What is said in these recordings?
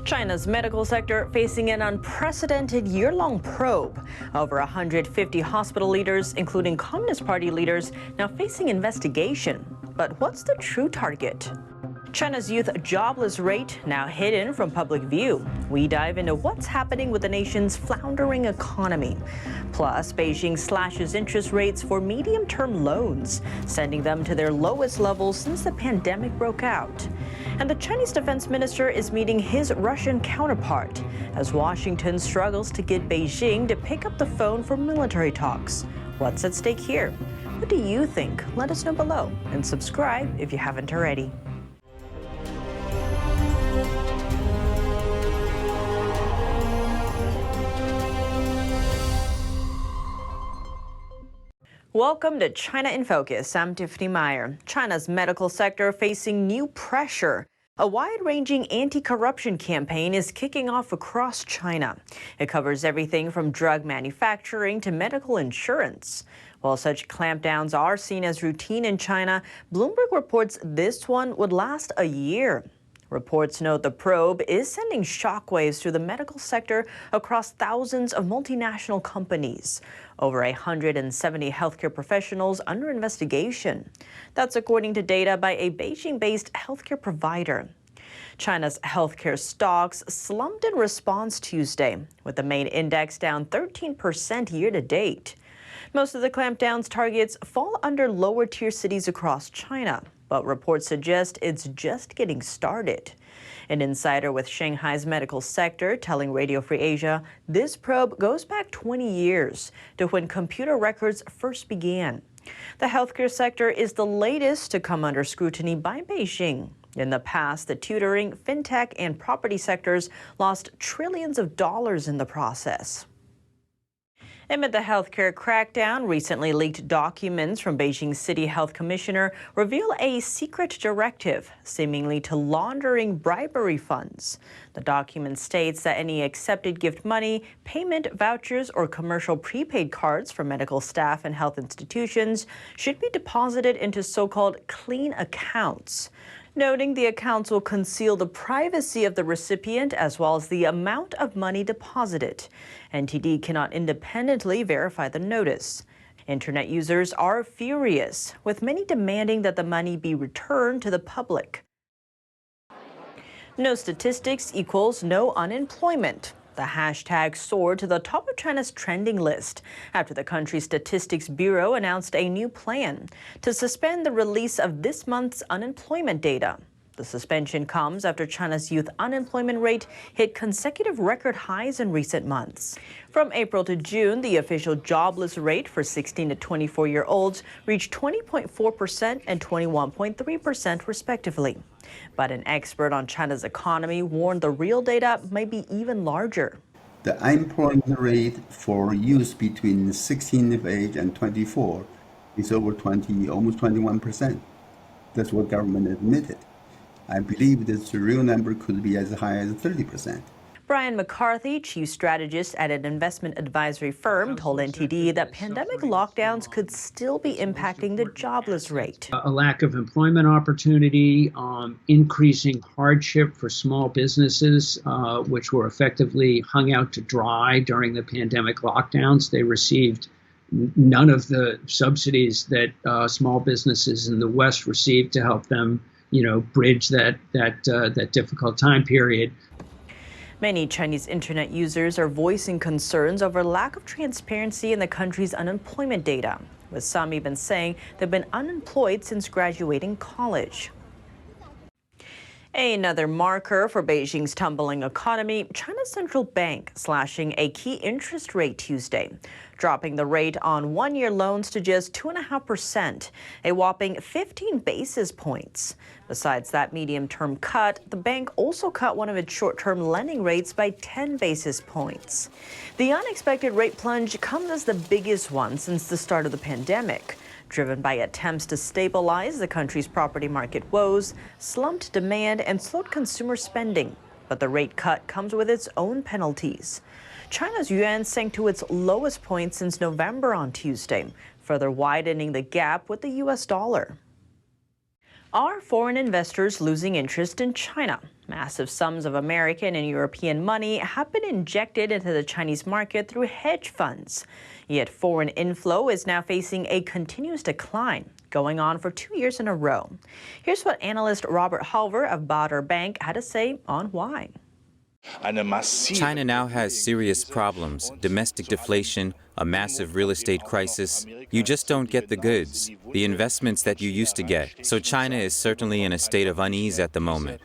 China's medical sector facing an unprecedented year-long probe. Over 150 hospital leaders, including Communist Party leaders, now facing investigation. But what's the true target? China's youth jobless rate now hidden from public view. We dive into what's happening with the nation's floundering economy. Plus, Beijing slashes interest rates for medium-term loans, sending them to their lowest levels since the pandemic broke out. And the Chinese defense minister is meeting his Russian counterpart as Washington struggles to get Beijing to pick up the phone for military talks. What's at stake here? What do you think? Let us know below and subscribe if you haven't already. Welcome to China in Focus. I'm Tiffany Meyer. China's medical sector facing new pressure. A wide-ranging anti-corruption campaign is kicking off across China. It covers everything from drug manufacturing to medical insurance. While such clampdowns are seen as routine in China, Bloomberg reports this one would last a year. Reports note the probe is sending shockwaves through the medical sector across thousands of multinational companies. Over 170 healthcare professionals under investigation. That's according to data by a Beijing-based healthcare provider. China's healthcare stocks slumped in response Tuesday, with the main index down 13% year-to-date. Most of the clampdown's targets fall under lower-tier cities across China, but reports suggest it's just getting started. An insider with Shanghai's medical sector telling Radio Free Asia this probe goes back 20 years to when computer records first began. The healthcare sector is the latest to come under scrutiny by Beijing. In the past, the tutoring, fintech, and property sectors lost trillions of dollars in the process. Amid the healthcare crackdown, recently leaked documents from Beijing's City Health Commissioner reveal a secret directive seemingly to laundering bribery funds. The document states that any accepted gift money, payment vouchers, or commercial prepaid cards for medical staff and health institutions should be deposited into so-called clean accounts. Noting the accounts will conceal the privacy of the recipient as well as the amount of money deposited. NTD cannot independently verify the notice. Internet users are furious, with many demanding that the money be returned to the public. No statistics equals no unemployment. The hashtag soared to the top of China's trending list after the country's Statistics Bureau announced a new plan to suspend the release of this month's unemployment data. The suspension comes after China's youth unemployment rate hit consecutive record highs in recent months. From April to June, the official jobless rate for 16 to 24-year-olds reached 20.4% and 21.3% respectively. But an expert on China's economy warned the real data might be even larger. The unemployment rate for youth between 16 of age and 24 is over almost 21%. That's what government admitted. I believe that the real number could be as high as 30%. Brian McCarthy, chief strategist at an investment advisory firm, told NTD that pandemic lockdowns could still be impacting the jobless rate. A lack of employment opportunity, increasing hardship for small businesses, which were effectively hung out to dry during the pandemic lockdowns. They received none of the subsidies that small businesses in the West received to help them, bridge that difficult time period. Many Chinese internet users are voicing concerns over lack of transparency in the country's unemployment data, with some even saying they've been unemployed since graduating college. Another marker for Beijing's tumbling economy, China's central bank slashing a key interest rate Tuesday, dropping the rate on one-year loans to just 2.5%, a whopping 15 basis points. Besides that medium-term cut, the bank also cut one of its short-term lending rates by 10 basis points. The unexpected rate plunge comes as the biggest one since the start of the pandemic, driven by attempts to stabilize the country's property market woes, slumped demand, and slowed consumer spending. But the rate cut comes with its own penalties. China's yuan sank to its lowest point since November on Tuesday, further widening the gap with the U.S. dollar. Are foreign investors losing interest in China? Massive sums of American and European money have been injected into the Chinese market through hedge funds. Yet foreign inflow is now facing a continuous decline, going on for 2 years in a row. Here's what analyst Robert Halver of Baader Bank had to say on why. China now has serious problems: domestic deflation, a massive real estate crisis. You just don't get the goods, the investments that you used to get. So China is certainly in a state of unease at the moment.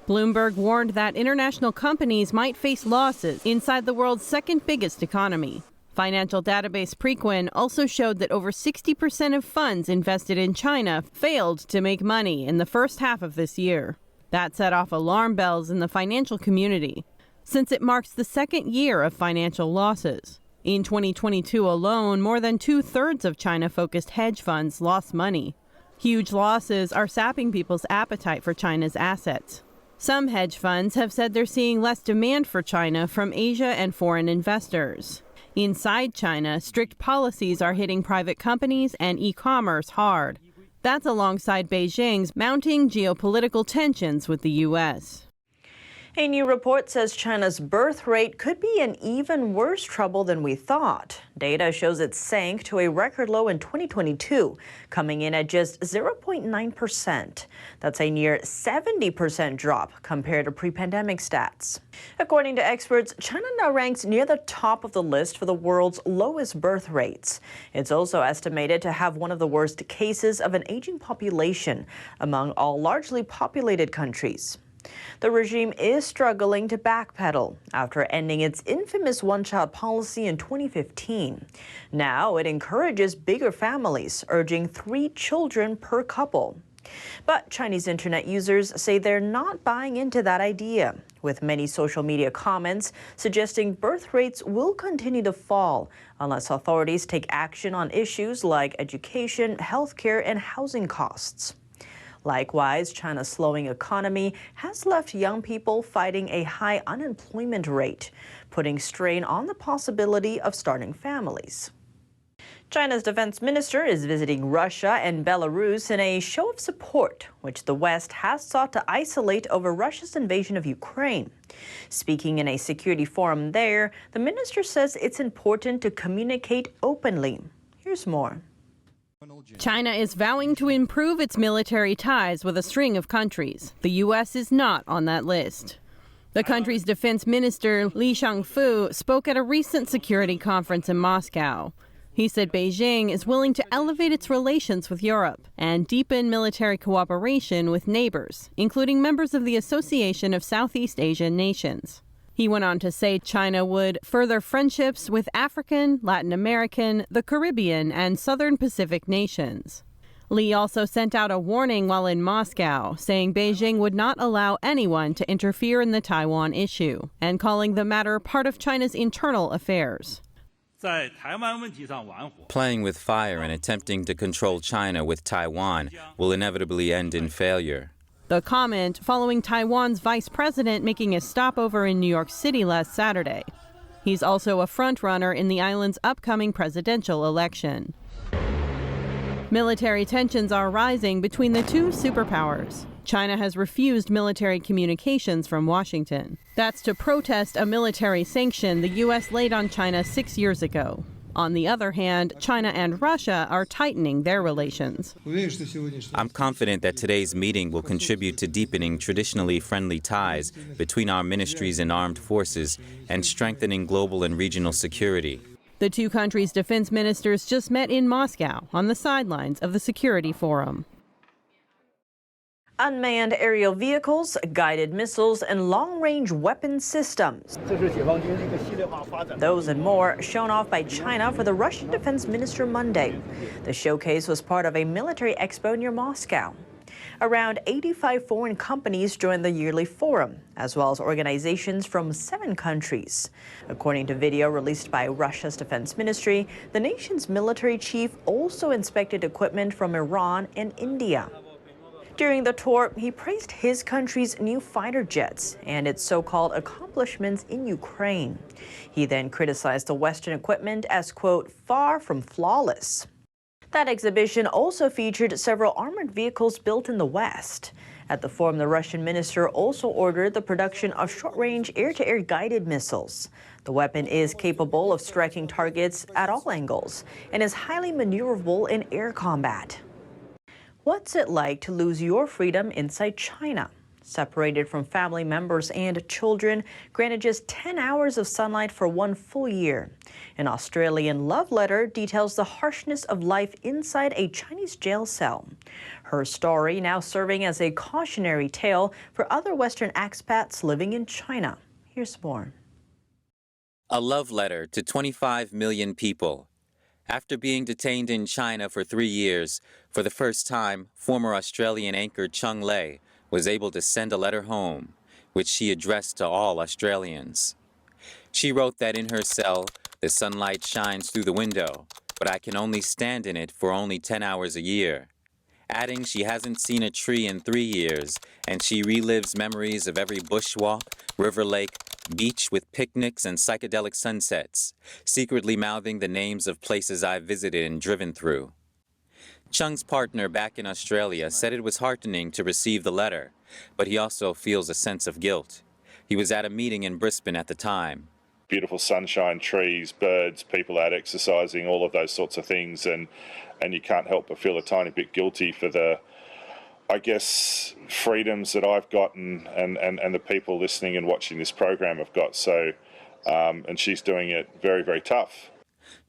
Bloomberg warned that international companies might face losses inside the world's second biggest economy. Financial database Preqin also showed that over 60% of funds invested in China failed to make money in the first half of this year. That set off alarm bells in the financial community, since it marks the second year of financial losses. In 2022 alone, more than 2/3 of China-focused hedge funds lost money. Huge losses are sapping people's appetite for China's assets. Some hedge funds have said they're seeing less demand for China from Asia and foreign investors. Inside China, strict policies are hitting private companies and e-commerce hard. That's alongside Beijing's mounting geopolitical tensions with the U.S. A new report says China's birth rate could be in even worse trouble than we thought. Data shows it sank to a record low in 2022, coming in at just 0.9%. That's a near 70% drop compared to pre-pandemic stats. According to experts, China now ranks near the top of the list for the world's lowest birth rates. It's also estimated to have one of the worst cases of an aging population among all largely populated countries. The regime is struggling to backpedal after ending its infamous one-child policy in 2015. Now it encourages bigger families, urging 3 children per couple. But Chinese internet users say they're not buying into that idea, with many social media comments suggesting birth rates will continue to fall unless authorities take action on issues like education, healthcare, and housing costs. Likewise, China's slowing economy has left young people fighting a high unemployment rate, putting strain on the possibility of starting families. China's defense minister is visiting Russia and Belarus in a show of support, which the West has sought to isolate over Russia's invasion of Ukraine. Speaking in a security forum there, the minister says it's important to communicate openly. Here's more. China is vowing to improve its military ties with a string of countries. The U.S. is not on that list. The country's defense minister, Li Shangfu, spoke at a recent security conference in Moscow. He said Beijing is willing to elevate its relations with Europe and deepen military cooperation with neighbors, including members of the Association of Southeast Asian Nations. He went on to say China would further friendships with African, Latin American, the Caribbean, and Southern Pacific nations. Li also sent out a warning while in Moscow, saying Beijing would not allow anyone to interfere in the Taiwan issue, and calling the matter part of China's internal affairs. Playing with fire and attempting to control China with Taiwan will inevitably end in failure. The comment following Taiwan's vice president making a stopover in New York City last Saturday. He's also a frontrunner in the island's upcoming presidential election. Military tensions are rising between the two superpowers. China has refused military communications from Washington. That's to protest a military sanction the U.S. laid on China 6 years ago. On the other hand, China and Russia are tightening their relations. I'm confident that today's meeting will contribute to deepening traditionally friendly ties between our ministries and armed forces and strengthening global and regional security. The two countries' defense ministers just met in Moscow on the sidelines of the Security Forum. Unmanned aerial vehicles, guided missiles, and long-range weapon systems. Those and more shown off by China for the Russian defense minister Monday. The showcase was part of a military expo near Moscow. Around 85 foreign companies joined the yearly forum, as well as organizations from 7 countries. According to video released by Russia's defense ministry, the nation's military chief also inspected equipment from Iran and India. During the tour, he praised his country's new fighter jets and its so-called accomplishments in Ukraine. He then criticized the Western equipment as, quote, far from flawless. That exhibition also featured several armored vehicles built in the West. At the forum, the Russian minister also ordered the production of short-range air-to-air guided missiles. The weapon is capable of striking targets at all angles and is highly maneuverable in air combat. What's it like to lose your freedom inside China? Separated from family members and children, granted just 10 hours of sunlight for one full year. An Australian love letter details the harshness of life inside a Chinese jail cell. Her story now serving as a cautionary tale for other Western expats living in China. Here's more. A love letter to 25 million people. After being detained in China for 3 years, for the first time, former Australian anchor Chung Lei was able to send a letter home, which she addressed to all Australians. She wrote that in her cell, the sunlight shines through the window, but I can only stand in it for only 10 hours a year. Adding she hasn't seen a tree in 3 years, and she relives memories of every bushwalk, river lake, beach with picnics and psychedelic sunsets, secretly mouthing the names of places I've visited and driven through. Chung's partner back in Australia said it was heartening to receive the letter, but he also feels a sense of guilt. He was at a meeting in Brisbane at the time. Beautiful sunshine, trees, birds, people out exercising, all of those sorts of things, and you can't help but feel a tiny bit guilty for the, I guess, freedoms that I've gotten and the people listening and watching this program have got. So, and she's doing it very, very tough.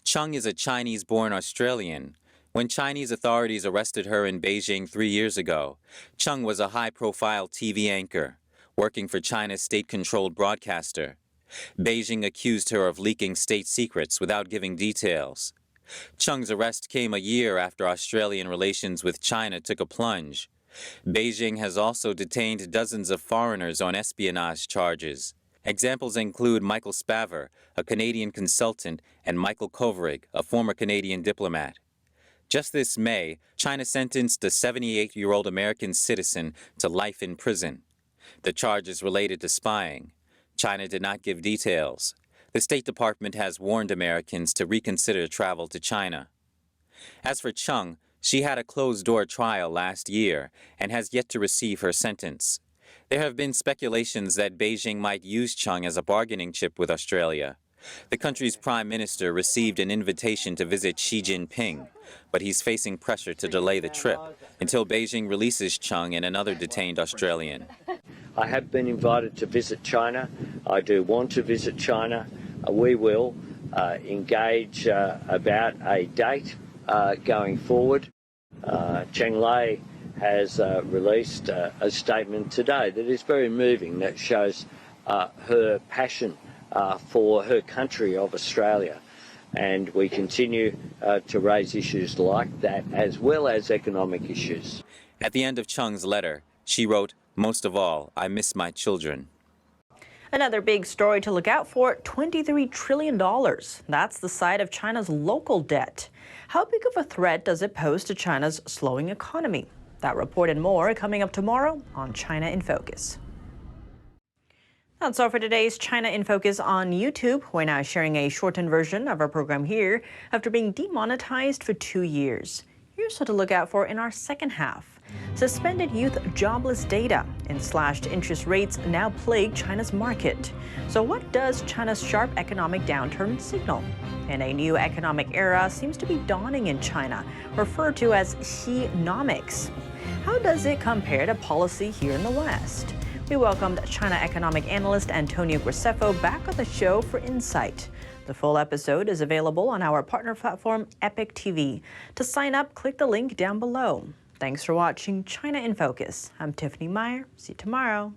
Chung is a Chinese-born Australian. When Chinese authorities arrested her in Beijing 3 years ago, Chung was a high-profile TV anchor, working for China's state-controlled broadcaster. Beijing accused her of leaking state secrets without giving details. Chung's arrest came a year after Australian relations with China took a plunge. Beijing has also detained dozens of foreigners on espionage charges. Examples include Michael Spavor, a Canadian consultant, and Michael Kovrig, a former Canadian diplomat. Just this May, China sentenced a 78-year-old American citizen to life in prison. The charge is related to spying. China did not give details. The State Department has warned Americans to reconsider travel to China. As for Chung, she had a closed-door trial last year and has yet to receive her sentence. There have been speculations that Beijing might use Chung as a bargaining chip with Australia. The country's prime minister received an invitation to visit Xi Jinping, but he's facing pressure to delay the trip until Beijing releases Chung and another detained Australian. I have been invited to visit China. I do want to visit China. We will engage about a date going forward. Cheng Lei has released a statement today that is very moving, that shows her passion for her country of Australia. And we continue to raise issues like that, as well as economic issues. At the end of Chung's letter, she wrote, "Most of all, I miss my children." Another big story to look out for, $23 trillion. That's the size of China's local debt. How big of a threat does it pose to China's slowing economy? That report and more coming up tomorrow on China in Focus. That's all for today's China in Focus on YouTube. We're now sharing a shortened version of our program here after being demonetized for 2 years. Here's what to look out for in our second half. Suspended youth jobless data and slashed interest rates now plague China's market. So what does China's sharp economic downturn signal? And a new economic era seems to be dawning in China, referred to as Xi-nomics. How does it compare to policy here in the West? We welcomed China economic analyst Antonio Graceffo back on the show for insight. The full episode is available on our partner platform, Epic TV. To sign up, click the link down below. Thanks for watching China in Focus. I'm Tiffany Meyer. See you tomorrow.